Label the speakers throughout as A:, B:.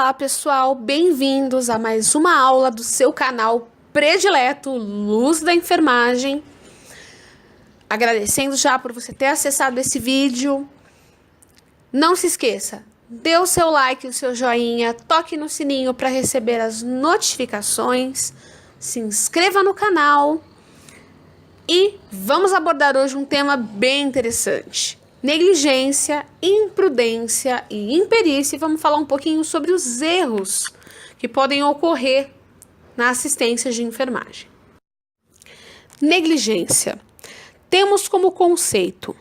A: Olá pessoal, bem-vindos a mais uma aula do seu canal predileto Luz da Enfermagem. Agradecendo já por você ter acessado esse vídeo. Não se esqueça, dê o seu like, o seu joinha, toque no sininho para receber as notificações, se inscreva no canal e vamos abordar hoje um tema bem interessante. Negligência, imprudência e imperícia. Vamos falar um pouquinho sobre os erros que podem ocorrer na assistência de enfermagem. Negligência. Temos como conceito: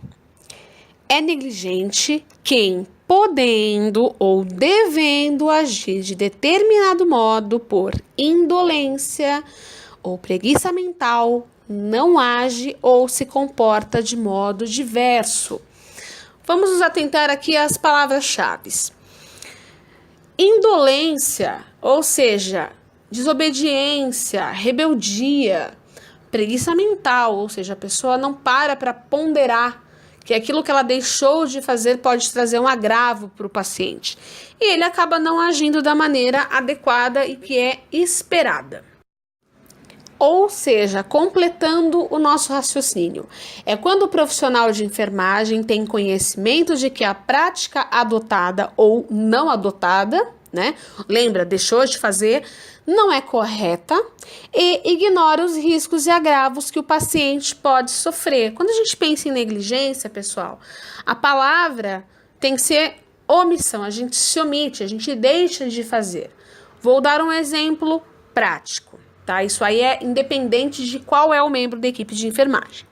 A: é negligente quem, podendo ou devendo agir de determinado modo por indolência ou preguiça mental, não age ou se comporta de modo diverso. Vamos nos atentar aqui às palavras-chave. Indolência, ou seja, desobediência, rebeldia, preguiça mental, ou seja, a pessoa não para ponderar que aquilo que ela deixou de fazer pode trazer um agravo para o paciente. E ele acaba não agindo da maneira adequada e que é esperada. Ou seja, completando o nosso raciocínio, é quando o profissional de enfermagem tem conhecimento de que a prática adotada ou não adotada, lembra, deixou de fazer, não é correta e ignora os riscos e agravos que o paciente pode sofrer. Quando a gente pensa em negligência, pessoal, a palavra tem que ser omissão, a gente se omite, a gente deixa de fazer. Vou dar um exemplo prático. Tá? Isso aí é independente de qual é o membro da equipe de enfermagem.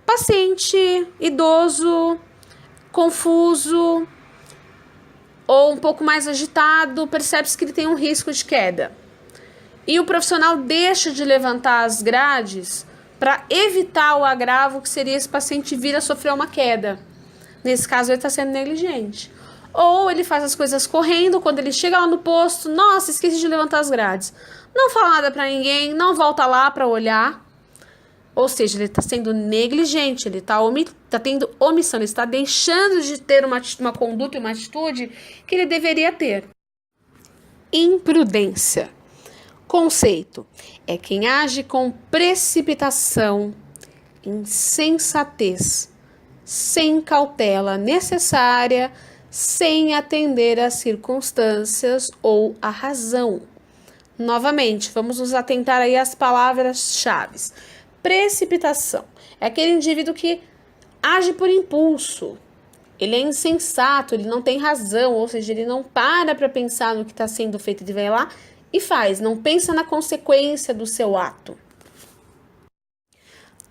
A: Paciente idoso, confuso ou um pouco mais agitado, percebe-se que ele tem um risco de queda. E o profissional deixa de levantar as grades para evitar o agravo que seria esse paciente vir a sofrer uma queda. Nesse caso, ele está sendo negligente. Ou ele faz as coisas correndo, quando ele chega lá no posto, nossa, esqueci de levantar as grades. Não fala nada para ninguém, não volta lá para olhar. Ou seja, ele está sendo negligente, ele está tendo omissão, ele está deixando de ter uma conduta e uma atitude que ele deveria ter. Imprudência. Conceito: é quem age com precipitação, insensatez, sem cautela necessária, sem atender às circunstâncias ou à razão. Novamente, vamos nos atentar aí às palavras-chave. Precipitação. É aquele indivíduo que age por impulso. Ele é insensato, ele não tem razão, ou seja, ele não para pensar no que está sendo feito, ele vai lá e faz, não pensa na consequência do seu ato.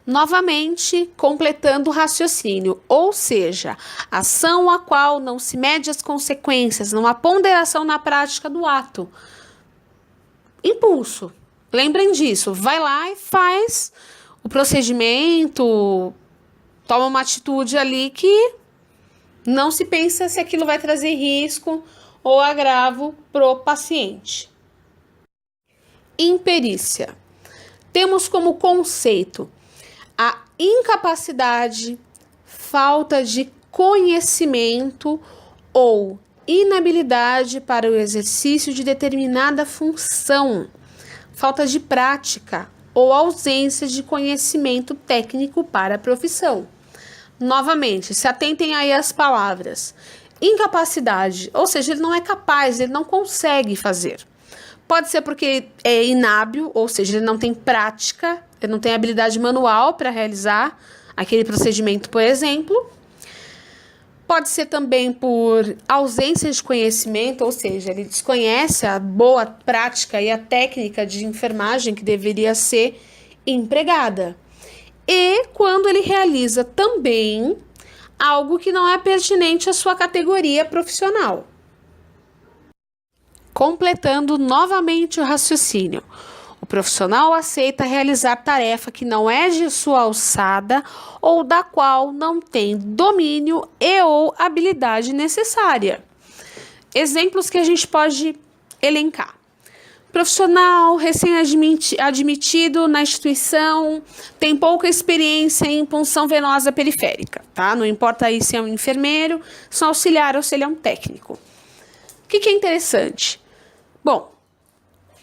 A: Novamente, completando o raciocínio, ou seja, ação a qual não se mede as consequências, não há ponderação na prática do ato. Impulso, lembrem disso, vai lá e faz o procedimento, toma uma atitude ali que não se pensa se aquilo vai trazer risco ou agravo pro paciente. Imperícia. Temos como conceito a incapacidade, falta de conhecimento ou inabilidade para o exercício de determinada função, falta de prática ou ausência de conhecimento técnico para a profissão. Novamente, se atentem aí às palavras. Incapacidade, ou seja, ele não é capaz, ele não consegue fazer. Pode ser porque é inábil, ou seja, ele não tem prática, ele não tem habilidade manual para realizar aquele procedimento, por exemplo. Pode ser também por ausência de conhecimento, ou seja, ele desconhece a boa prática e a técnica de enfermagem que deveria ser empregada. E quando ele realiza também algo que não é pertinente à sua categoria profissional. Completando novamente o raciocínio. O profissional aceita realizar tarefa que não é de sua alçada ou da qual não tem domínio e ou habilidade necessária. Exemplos que a gente pode elencar. Profissional recém-admitido na instituição, tem pouca experiência em punção venosa periférica, tá? Não importa aí se é um enfermeiro, se é um auxiliar ou se ele é um técnico. que é interessante? Bom,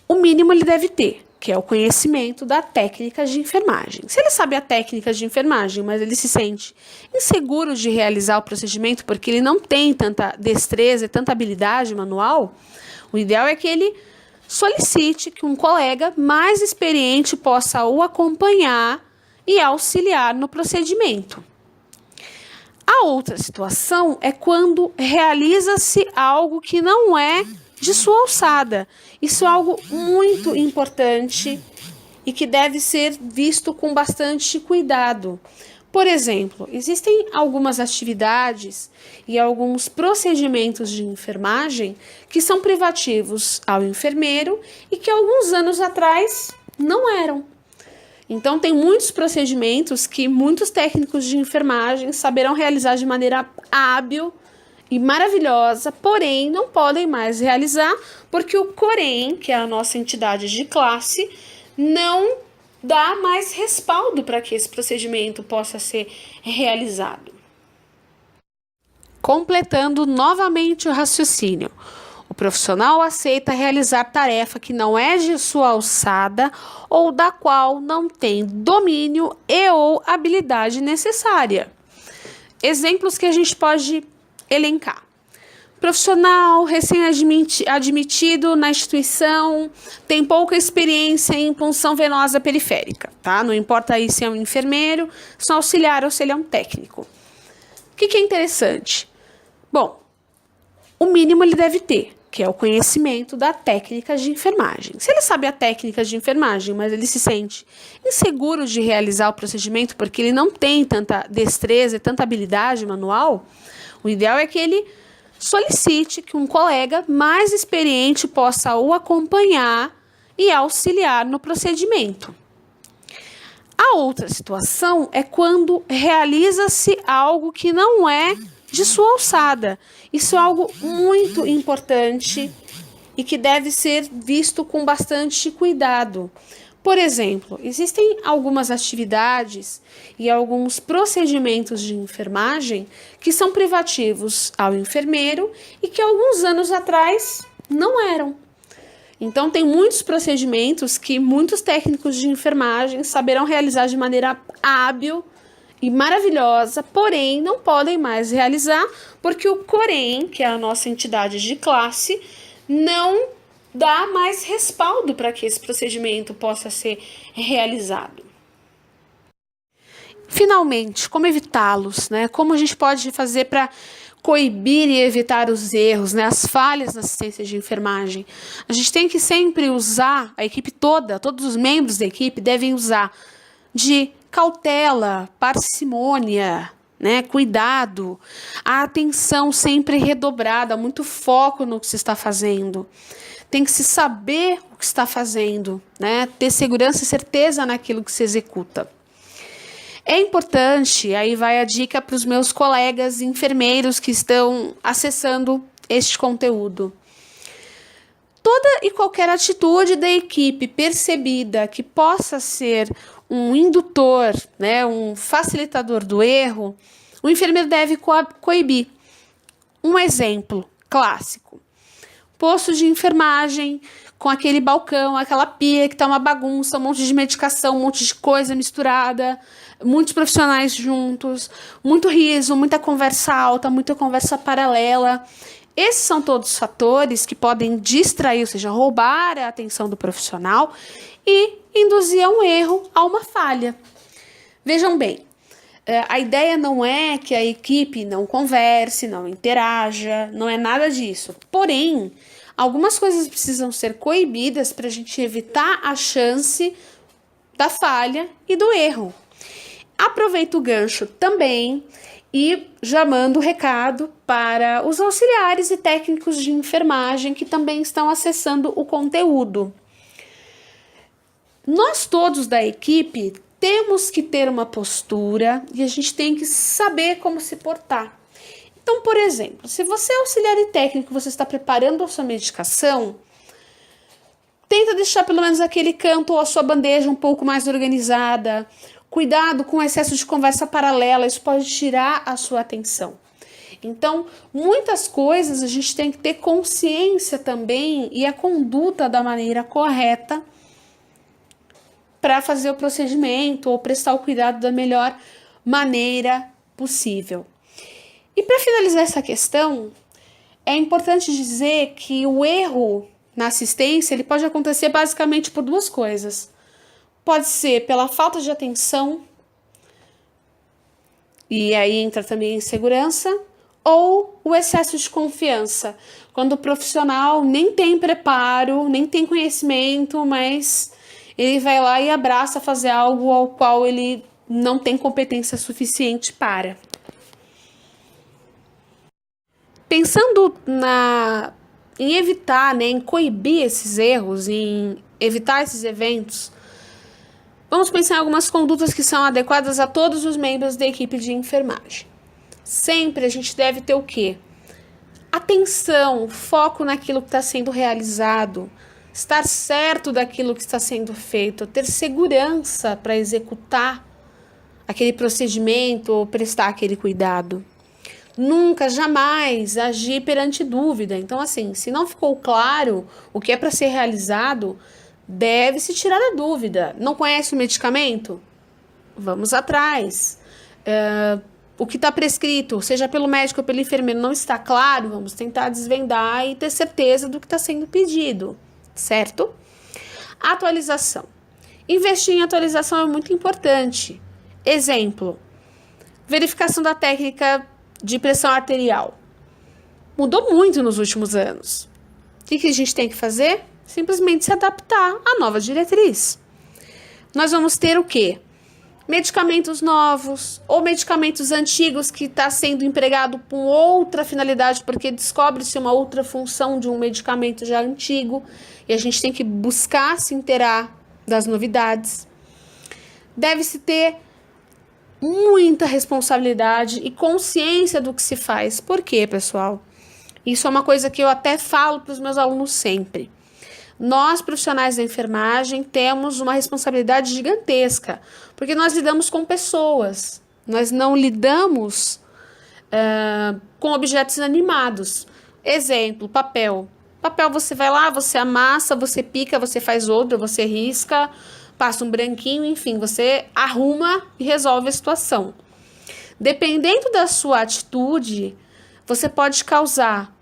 A: o mínimo ele deve ter, que é o conhecimento da técnica de enfermagem. Se ele sabe a técnica de enfermagem, mas ele se sente inseguro de realizar o procedimento porque ele não tem tanta destreza e tanta habilidade manual, o ideal é que ele solicite que um colega mais experiente possa o acompanhar e auxiliar no procedimento. A outra situação é quando realiza-se algo que não é de sua alçada. Isso é algo muito importante e que deve ser visto com bastante cuidado. Por exemplo, existem algumas atividades e alguns procedimentos de enfermagem que são privativos ao enfermeiro e que alguns anos atrás não eram. Então, tem muitos procedimentos que muitos técnicos de enfermagem saberão realizar de maneira hábil e maravilhosa, porém não podem mais realizar porque o Corém, que é a nossa entidade de classe, não dá mais respaldo para que esse procedimento possa ser realizado. Completando novamente o raciocínio, o profissional aceita realizar tarefa que não é de sua alçada ou da qual não tem domínio e ou habilidade necessária. Exemplos que a gente pode elencar. Profissional recém-admitido na instituição, tem pouca experiência em punção venosa periférica, tá? Não importa aí se é um enfermeiro, se é um auxiliar ou se ele é um técnico. O que é interessante? Bom, o mínimo ele deve ter, que é o conhecimento da técnica de enfermagem. Se ele sabe a técnica de enfermagem, mas ele se sente inseguro de realizar o procedimento porque ele não tem tanta destreza e tanta habilidade manual, o ideal é que ele solicite que um colega mais experiente possa o acompanhar e auxiliar no procedimento. A outra situação é quando realiza-se algo que não é de sua alçada. Isso é algo muito importante e que deve ser visto com bastante cuidado. Por exemplo, existem algumas atividades e alguns procedimentos de enfermagem que são privativos ao enfermeiro e que alguns anos atrás não eram. Então, tem muitos procedimentos que muitos técnicos de enfermagem saberão realizar de maneira hábil e maravilhosa, porém não podem mais realizar porque o Corém, que é a nossa entidade de classe, não dá mais respaldo para que esse procedimento possa ser realizado. Finalmente, como evitá-los, né? Como a gente pode fazer para coibir e evitar os erros, né? As falhas na assistência de enfermagem? A gente tem que sempre usar, a equipe toda, todos os membros da equipe devem usar de cautela, parcimônia, né? Cuidado, a atenção sempre redobrada, muito foco no que se está fazendo. Tem que se saber o que está fazendo, né? Ter segurança e certeza naquilo que se executa. É importante, aí vai a dica para os meus colegas enfermeiros que estão acessando este conteúdo. Toda e qualquer atitude da equipe percebida que possa ser um indutor, né, um facilitador do erro, o enfermeiro deve coibir. Um exemplo clássico. Posto de enfermagem, com aquele balcão, aquela pia que tá uma bagunça, um monte de medicação, um monte de coisa misturada, muitos profissionais juntos, muito riso, muita conversa alta, muita conversa paralela. Esses são todos fatores que podem distrair, ou seja, roubar a atenção do profissional e induzir a um erro, a uma falha. Vejam bem, a ideia não é que a equipe não converse, não interaja, não é nada disso. Porém, algumas coisas precisam ser coibidas para a gente evitar a chance da falha e do erro. Aproveito o gancho também e já mando o recado para os auxiliares e técnicos de enfermagem que também estão acessando o conteúdo. Nós todos da equipe temos que ter uma postura e a gente tem que saber como se portar. Então, por exemplo, se você é auxiliar e técnico, você está preparando a sua medicação, tenta deixar pelo menos aquele canto ou a sua bandeja um pouco mais organizada. Cuidado com o excesso de conversa paralela, isso pode tirar a sua atenção. Então, muitas coisas a gente tem que ter consciência também e a conduta da maneira correta para fazer o procedimento ou prestar o cuidado da melhor maneira possível. E para finalizar essa questão, é importante dizer que o erro na assistência ele pode acontecer basicamente por duas coisas. Pode ser pela falta de atenção, e aí entra também a insegurança, ou o excesso de confiança, quando o profissional nem tem preparo, nem tem conhecimento, mas ele vai lá e abraça fazer algo ao qual ele não tem competência suficiente para. Pensando em evitar, né, em coibir esses erros, em evitar esses eventos, vamos pensar em algumas condutas que são adequadas a todos os membros da equipe de enfermagem. Sempre a gente deve ter o quê? Atenção, foco naquilo que está sendo realizado, estar certo daquilo que está sendo feito, ter segurança para executar aquele procedimento ou prestar aquele cuidado. Nunca, jamais agir perante dúvida. Então, assim, se não ficou claro o que é para ser realizado, deve-se tirar a dúvida. Não conhece o medicamento? Vamos atrás. O que está prescrito, seja pelo médico ou pelo enfermeiro, não está claro, vamos tentar desvendar e ter certeza do que está sendo pedido, certo? Atualização. Investir em atualização é muito importante. Exemplo, verificação da técnica de pressão arterial. Mudou muito nos últimos anos. O que a gente tem que fazer? Simplesmente se adaptar à nova diretriz. Nós vamos ter o quê? Medicamentos novos ou medicamentos antigos que está sendo empregado com outra finalidade porque descobre-se uma outra função de um medicamento já antigo e a gente tem que buscar se inteirar das novidades. Deve-se ter muita responsabilidade e consciência do que se faz. Por quê, pessoal? Isso é uma coisa que eu até falo para os meus alunos sempre. Nós, profissionais da enfermagem, temos uma responsabilidade gigantesca, porque nós lidamos com pessoas, nós não lidamos com objetos inanimados. Exemplo, papel. Papel você vai lá, você amassa, você pica, você faz outro, você risca, passa um branquinho, enfim, você arruma e resolve a situação. Dependendo da sua atitude, você pode causar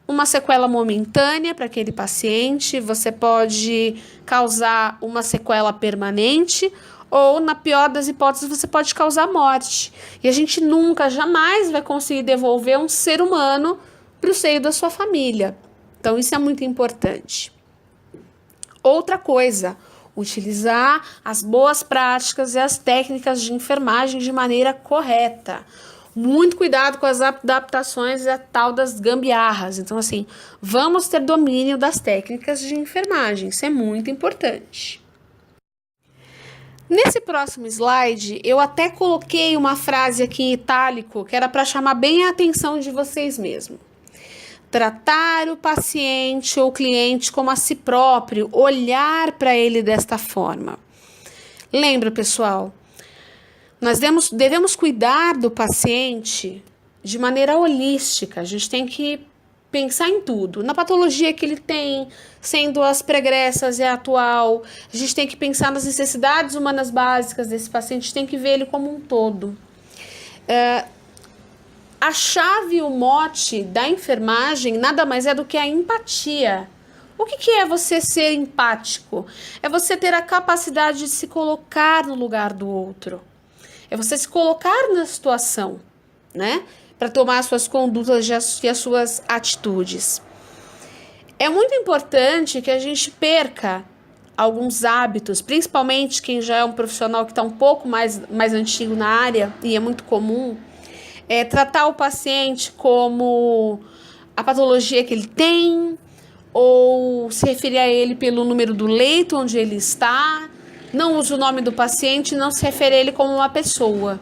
A: uma sequela momentânea para aquele paciente, você pode causar uma sequela permanente ou, na pior das hipóteses, você pode causar morte. E a gente nunca, jamais vai conseguir devolver um ser humano para o seio da sua família. Então, isso é muito importante. Outra coisa, utilizar as boas práticas e as técnicas de enfermagem de maneira correta. Muito cuidado com as adaptações e a tal das gambiarras. Então, assim, vamos ter domínio das técnicas de enfermagem. Isso é muito importante. Nesse próximo slide, eu até coloquei uma frase aqui em itálico que era para chamar bem a atenção de vocês mesmos. Tratar o paciente ou cliente como a si próprio, olhar para ele desta forma. Lembra, pessoal? Nós devemos cuidar do paciente de maneira holística. A gente tem que pensar em tudo. Na patologia que ele tem, sendo as pregressas e a atual. A gente tem que pensar nas necessidades humanas básicas desse paciente. Tem que ver ele como um todo. A chave e o mote da enfermagem nada mais é do que a empatia. O que é você ser empático? É você ter a capacidade de se colocar no lugar do outro. É você se colocar na situação, né? Para tomar as suas condutas e as suas atitudes. É muito importante que a gente perca alguns hábitos, principalmente quem já é um profissional que está um pouco mais antigo na área, e é muito comum, tratar o paciente como a patologia que ele tem, ou se referir a ele pelo número do leito onde ele está, não usa o nome do paciente, não se refere a ele como uma pessoa.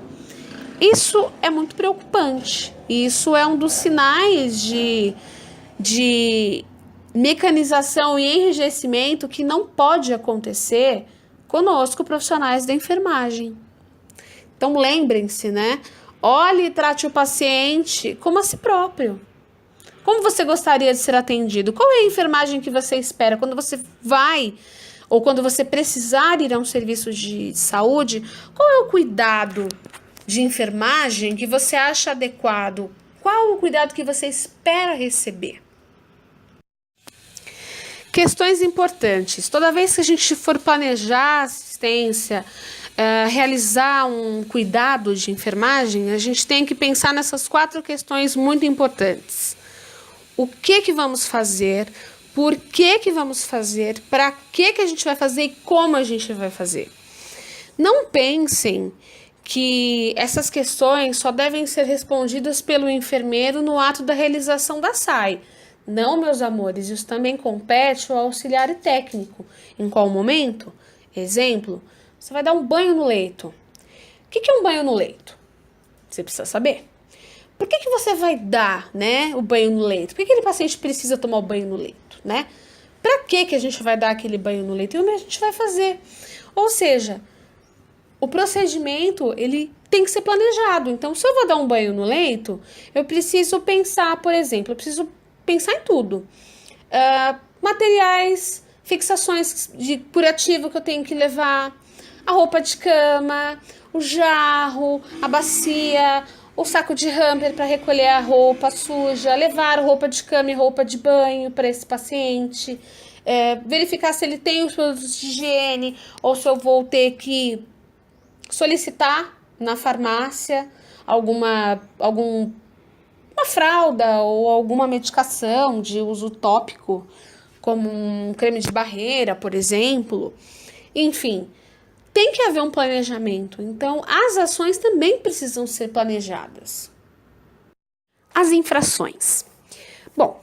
A: Isso é muito preocupante. Isso é um dos sinais de mecanização e enrijecimento que não pode acontecer conosco, profissionais da enfermagem. Então, lembrem-se, né? Olhe e trate o paciente como a si próprio. Como você gostaria de ser atendido? Qual é a enfermagem que você espera quando você vai ou quando você precisar ir a um serviço de saúde? Qual é o cuidado de enfermagem que você acha adequado? Qual o cuidado que você espera receber? Questões importantes. Toda vez que a gente for planejar assistência, realizar um cuidado de enfermagem, a gente tem que pensar nessas 4 questões muito importantes. O que vamos fazer? Por que vamos fazer? Para que a gente vai fazer e como a gente vai fazer? Não pensem que essas questões só devem ser respondidas pelo enfermeiro no ato da realização da SAI. Não, meus amores, isso também compete ao auxiliar técnico. Em qual momento? Exemplo, você vai dar um banho no leito. O que é um banho no leito? Você precisa saber. Por que você vai dar, né, o banho no leito? Por que aquele paciente precisa tomar o banho no leito, né? Para que a gente vai dar aquele banho no leito? E o que a gente vai fazer? Ou seja, o procedimento, ele tem que ser planejado. Então, se eu vou dar um banho no leito, eu preciso pensar, por exemplo, eu preciso pensar em tudo. Materiais, fixações de curativo que eu tenho que levar, a roupa de cama, o jarro, a bacia, o saco de hamper para recolher a roupa suja, levar roupa de cama e roupa de banho para esse paciente, verificar se ele tem os produtos de higiene ou se eu vou ter que solicitar na farmácia alguma fralda ou alguma medicação de uso tópico, como um creme de barreira, por exemplo. Enfim, tem que haver um planejamento. Então, as ações também precisam ser planejadas. As infrações. Bom,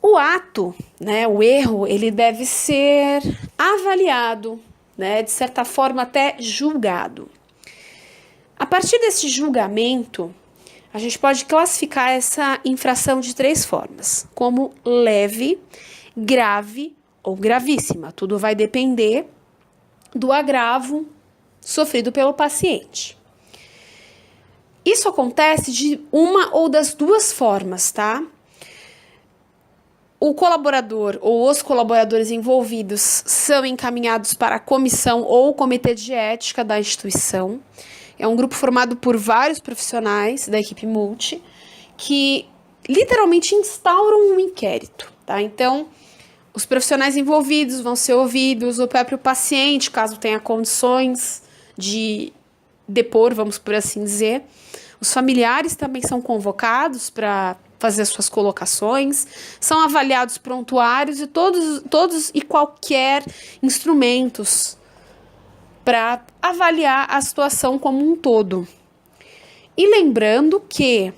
A: o ato, né, o erro, ele deve ser avaliado, né, de certa forma até julgado. A partir desse julgamento, a gente pode classificar essa infração de 3 formas, como leve, grave ou gravíssima. Tudo vai depender do agravo sofrido pelo paciente. Isso acontece de uma ou das 2 formas, tá? O colaborador ou os colaboradores envolvidos são encaminhados para a comissão ou comitê de ética da instituição. É um grupo formado por vários profissionais da equipe multi que literalmente instauram um inquérito, tá? Então, os profissionais envolvidos vão ser ouvidos, o próprio paciente, caso tenha condições de depor, vamos por assim dizer. Os familiares também são convocados para fazer suas colocações, são avaliados prontuários e todos e qualquer instrumentos para avaliar a situação como um todo. E lembrando que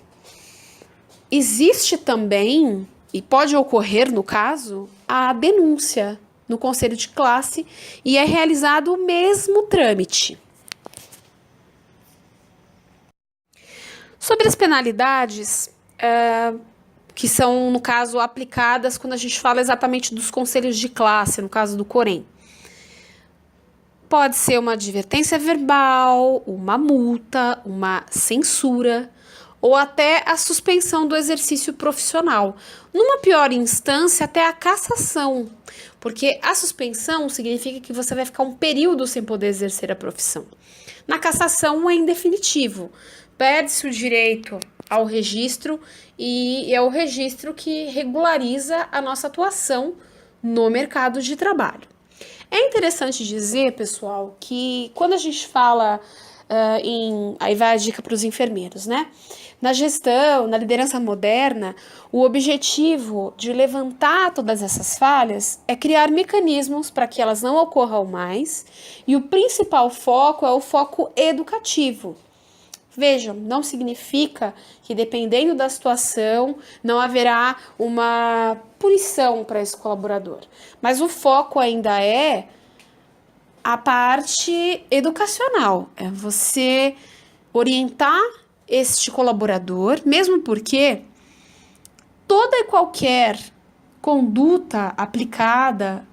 A: existe também, e pode ocorrer no caso, a denúncia no conselho de classe e é realizado o mesmo trâmite. Sobre as penalidades, que são, no caso, aplicadas quando a gente fala exatamente dos conselhos de classe, no caso do Corém. Pode ser uma advertência verbal, uma multa, uma censura ou até a suspensão do exercício profissional. Numa pior instância, até a cassação, porque a suspensão significa que você vai ficar um período sem poder exercer a profissão. Na cassação é indefinitivo, perde-se o direito ao registro e é o registro que regulariza a nossa atuação no mercado de trabalho. É interessante dizer, pessoal, que quando a gente fala aí vai a dica para os enfermeiros, né? Na gestão, na liderança moderna, o objetivo de levantar todas essas falhas é criar mecanismos para que elas não ocorram mais e o principal foco é o foco educativo. Vejam, não significa que dependendo da situação não haverá uma punição para esse colaborador, mas o foco ainda é a parte educacional, é você orientar este colaborador, mesmo porque toda e qualquer conduta aplicada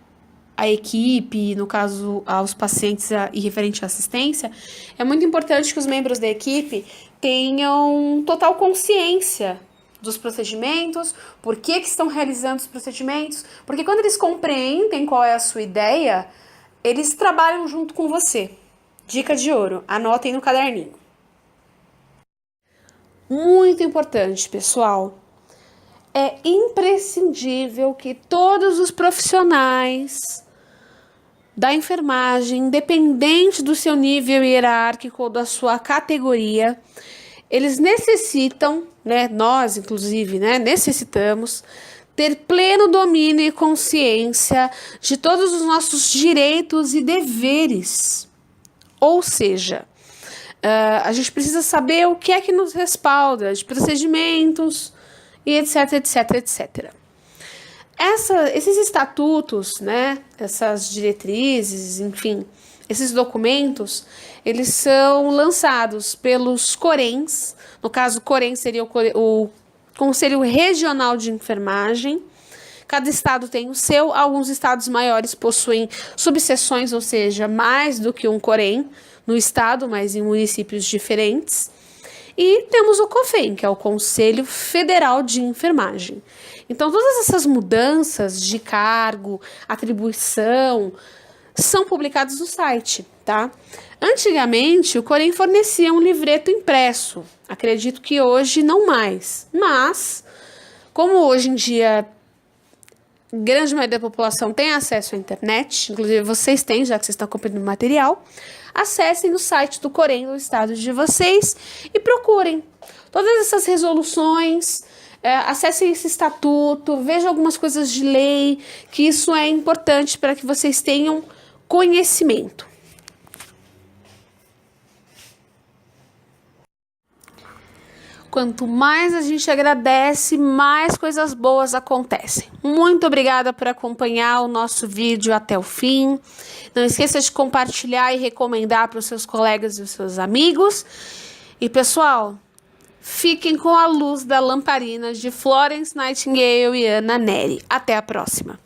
A: à equipe, no caso aos pacientes e referente à assistência, é muito importante que os membros da equipe tenham total consciência dos procedimentos, por que estão realizando os procedimentos, porque quando eles compreendem qual é a sua ideia, eles trabalham junto com você. Dica de ouro, anotem no caderninho. Muito importante, pessoal. É imprescindível que todos os profissionais da enfermagem, independente do seu nível hierárquico ou da sua categoria, eles necessitam, né, nós inclusive, né, necessitamos ter pleno domínio e consciência de todos os nossos direitos e deveres. Ou seja, a gente precisa saber o que é que nos respalda de procedimentos e etc, etc, etc. Esses estatutos, né, essas diretrizes, enfim, esses documentos, eles são lançados pelos CORENs. No caso, o COREN seria o Conselho Regional de Enfermagem. Cada estado tem o seu, alguns estados maiores possuem subseções, ou seja, mais do que um COREN no estado, mas em municípios diferentes. E temos o COFEN, que é o Conselho Federal de Enfermagem. Então, todas essas mudanças de cargo, atribuição, são publicadas no site, tá? Antigamente, o COREN fornecia um livreto impresso. Acredito que hoje não mais. Mas, como hoje em dia grande maioria da população tem acesso à internet, inclusive vocês têm, já que vocês estão comprando material, acessem o site do COREN do estado de vocês e procurem todas essas resoluções, acessem esse estatuto, vejam algumas coisas de lei, que isso é importante para que vocês tenham conhecimento. Quanto mais a gente agradece, mais coisas boas acontecem. Muito obrigada por acompanhar o nosso vídeo até o fim. Não esqueça de compartilhar e recomendar para os seus colegas e os seus amigos. E, pessoal, fiquem com a luz da lamparina de Florence Nightingale e Ana Nery. Até a próxima!